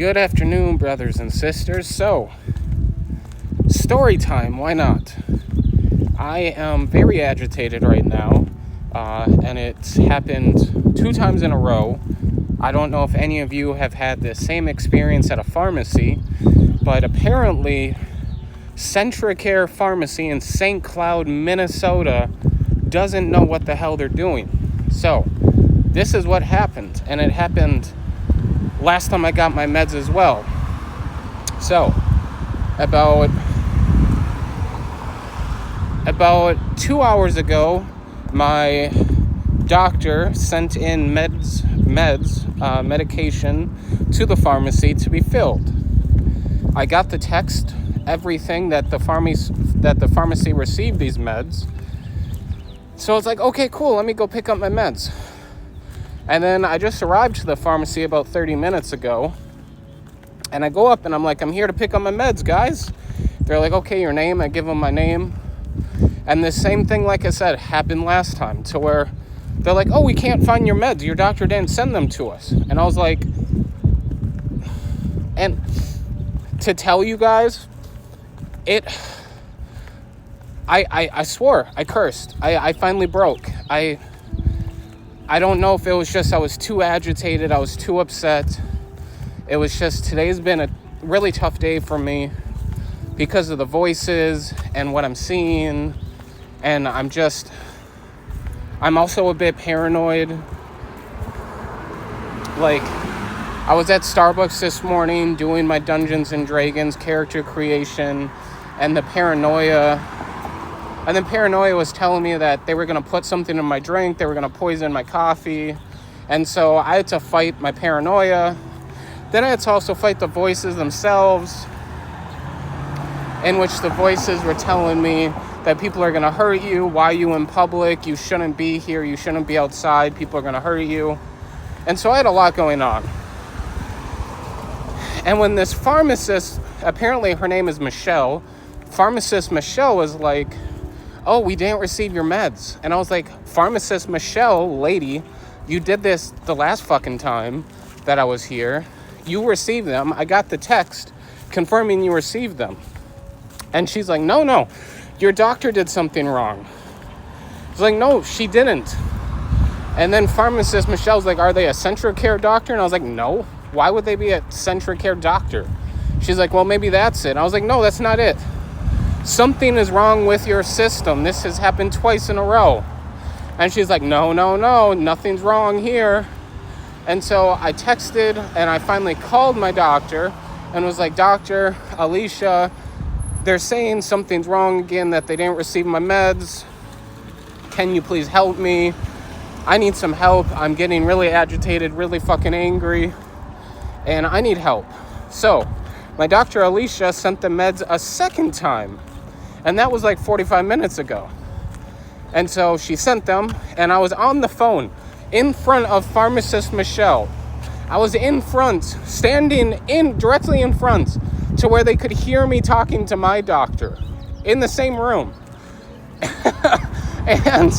Good afternoon, brothers and sisters. So, story time, why not? I am very agitated right now, and it's happened 2 times in a row. I don't know if any of you have had the same experience at a pharmacy, but apparently CentraCare Pharmacy in St. Cloud, Minnesota doesn't know what the hell they're doing. So, this is what happened, and it happened last time I got my meds as well. So, about 2 hours ago, my doctor sent in medication to the pharmacy to be filled. I got the text, everything that the pharmacy received these meds. So it's like, okay, cool, let me go pick up my meds. And then I just arrived to the pharmacy about 30 minutes ago. And I go up and I'm like, I'm here to pick up my meds, guys. They're like, okay, your name. I give them my name. And the same thing, like I said, happened last time, to where they're like, oh, we can't find your meds. Your doctor didn't send them to us. And I was like, and to tell you guys, I swore, I cursed. I finally broke. I don't know if it was just I was too agitated, I was too upset. It was just, today's been a really tough day for me because of the voices and what I'm seeing. And I'm also a bit paranoid. Like, I was at Starbucks this morning doing my Dungeons and Dragons character creation, and the paranoia was telling me that they were going to put something in my drink, they were going to poison my coffee, and so I had to fight my paranoia. Then I had to also fight the voices themselves, in which the voices were telling me that people are going to hurt you, why are you in public, you shouldn't be here, you shouldn't be outside, people are going to hurt you. And so I had a lot going on. And when this pharmacist, apparently her name is Michelle, pharmacist Michelle was like, oh, we didn't receive your meds. And I was like, pharmacist Michelle, lady, you did this the last fucking time that I was here. You received them. I got the text confirming you received them. And she's like, no, your doctor did something wrong. I was like, no, she didn't. And then pharmacist Michelle's like, are they a CentraCare doctor? And I was like, no. Why would they be a CentraCare doctor? She's like, well, maybe that's it. And I was like, no, that's not it. Something is wrong with your system. This has happened twice in a row. And she's like, no, nothing's wrong here. And so I texted and I finally called my doctor and was like, Dr. Alicia, they're saying something's wrong again, that they didn't receive my meds. Can you please help me? I need some help. I'm getting really agitated, really fucking angry, and I need help. So my Dr. Alicia sent the meds a second time. And that was like 45 minutes ago. And so she sent them, and I was on the phone in front of pharmacist Michelle. I was in front, standing directly in front to where they could hear me talking to my doctor in the same room. And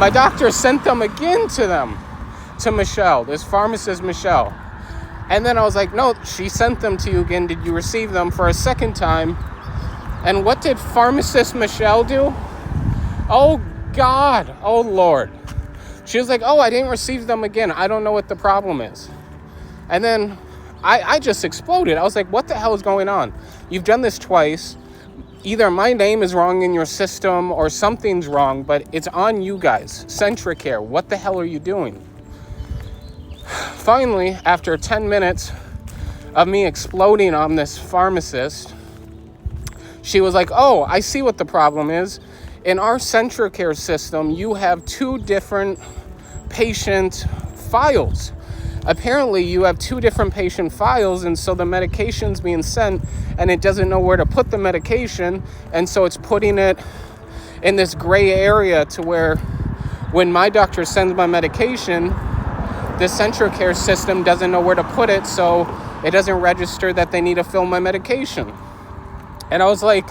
my doctor sent them again to Michelle, this pharmacist Michelle. And then I was like, no, she sent them to you again. Did you receive them for a second time? And what did pharmacist Michelle do? Oh, God. Oh, Lord. She was like, oh, I didn't receive them again. I don't know what the problem is. And then I just exploded. I was like, what the hell is going on? You've done this twice. Either my name is wrong in your system or something's wrong, but it's on you guys. CentraCare, what the hell are you doing? Finally, after 10 minutes of me exploding on this pharmacist, she was like, oh, I see what the problem is. In our CentraCare system, you have 2 different patient files. Apparently, you have 2 different patient files, and so the medication's being sent, and it doesn't know where to put the medication, and so it's putting it in this gray area to where when my doctor sends my medication, the CentraCare system doesn't know where to put it, so it doesn't register that they need to fill my medication. And I was like,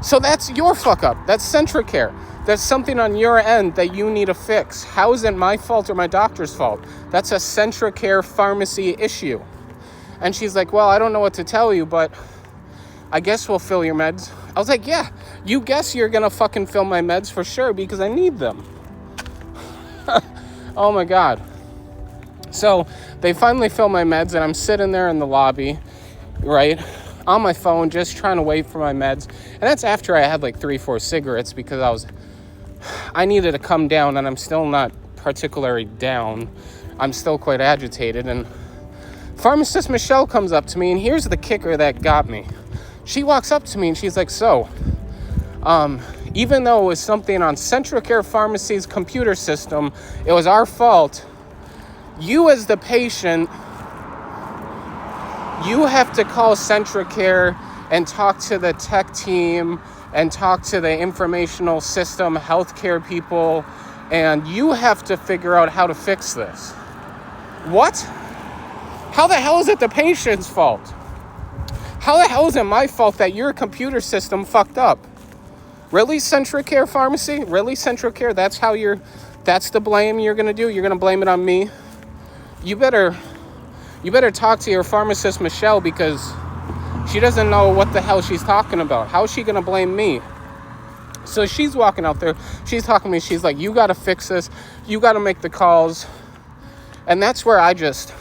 so that's your fuck up. That's CentraCare. That's something on your end that you need to fix. How is it my fault or my doctor's fault? That's a CentraCare Pharmacy issue. And she's like, well, I don't know what to tell you, but I guess we'll fill your meds. I was like, yeah, you guess you're going to fucking fill my meds for sure because I need them. Oh my God. So they finally fill my meds and I'm sitting there in the lobby, right, on my phone, just trying to wait for my meds. And that's after I had like 3-4 cigarettes because I needed to come down, and I'm still not particularly down. I'm still quite agitated. And pharmacist Michelle comes up to me, and here's the kicker that got me. She walks up to me and she's like, so, even though it was something on CentraCare Pharmacy's computer system, it was our fault. You as the patient, you have to call CentraCare and talk to the tech team and talk to the informational system healthcare people, and you have to figure out how to fix this. What? How the hell is it the patient's fault? How the hell is it my fault that your computer system fucked up? Really, CentraCare Pharmacy? Really, CentraCare? That's the blame you're gonna do? You're gonna blame it on me? You better talk to your pharmacist Michelle, because she doesn't know what the hell she's talking about. How is she gonna blame me? So she's walking out there, she's talking to me, she's like, you gotta fix this, you gotta make the calls. And that's where I didn't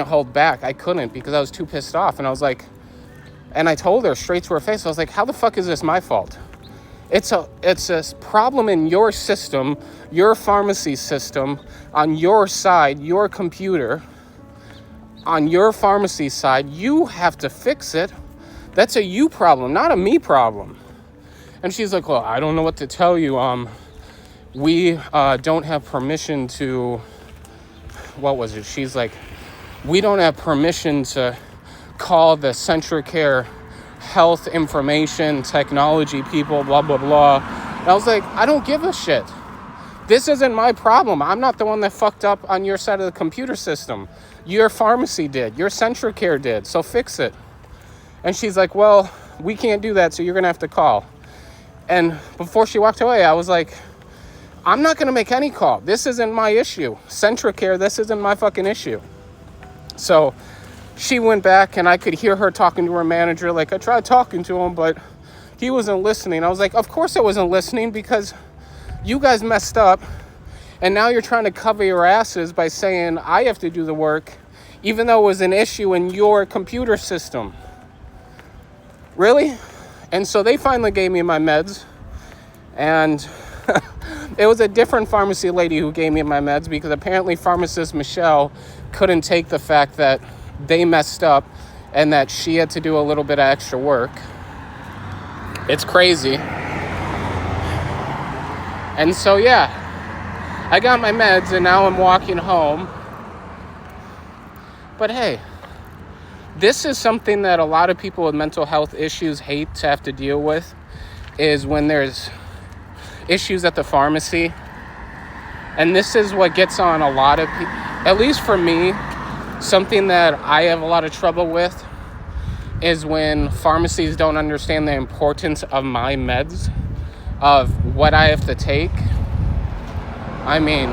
hold back. I couldn't, because I was too pissed off. And I was like, and I told her straight to her face, I was like, how the fuck is this my fault? It's a problem in your system, your pharmacy system, on your side, your computer, on your pharmacy side. You have to fix it. That's a you problem, not a me problem. And she's like, well, I don't know what to tell you. We don't have permission to, what was it? She's like, we don't have permission to call the CentraCare health information technology people, blah, blah, blah. And I was like, I don't give a shit. This isn't my problem. I'm not the one that fucked up on your side of the computer system. Your pharmacy did. Your CentraCare did. So fix it. And she's like, well, we can't do that, so you're going to have to call. And before she walked away, I was like, I'm not going to make any call. This isn't my issue. CentraCare, this isn't my fucking issue. So she went back, and I could hear her talking to her manager. Like, I tried talking to him, but he wasn't listening. I was like, of course I wasn't listening, because you guys messed up, and now you're trying to cover your asses by saying I have to do the work, even though it was an issue in your computer system. Really? And so they finally gave me my meds, and it was a different pharmacy lady who gave me my meds, because apparently pharmacist Michelle couldn't take the fact that they messed up and that she had to do a little bit of extra work. It's crazy. And so, yeah, I got my meds, and now I'm walking home. But hey, this is something that a lot of people with mental health issues hate to have to deal with, is when there's issues at the pharmacy. And this is what gets on a lot of people, at least for me. Something that I have a lot of trouble with is when pharmacies don't understand the importance of my meds, of what I have to take. I mean,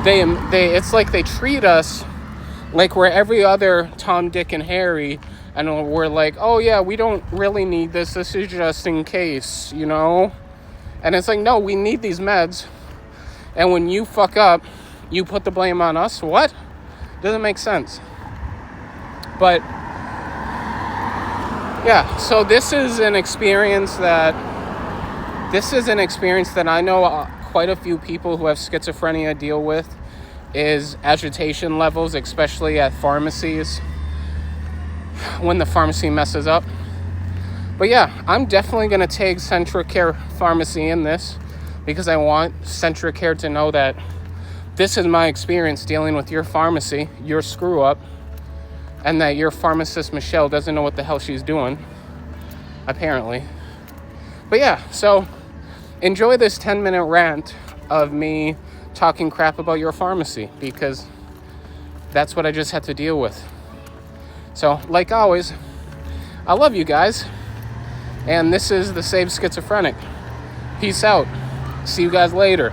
it's like they treat us like we're every other Tom, Dick, and Harry, and we're like, oh yeah, we don't really need this. This is just in case, you know? And it's like, no, we need these meds. And when you fuck up, you put the blame on us? What? Doesn't make sense. But yeah, so this is an experience that I know quite a few people who have schizophrenia deal with, is agitation levels, especially at pharmacies, when the pharmacy messes up. But yeah, I'm definitely going to take CentraCare Pharmacy in this, because I want CentraCare to know that this is my experience dealing with your pharmacy, your screw up, and that your pharmacist Michelle doesn't know what the hell she's doing, apparently. But yeah, so enjoy this 10-minute rant of me talking crap about your pharmacy, because that's what I just had to deal with. So, like always, I love you guys. And this is the Saved Schizophrenic. Peace out. See you guys later.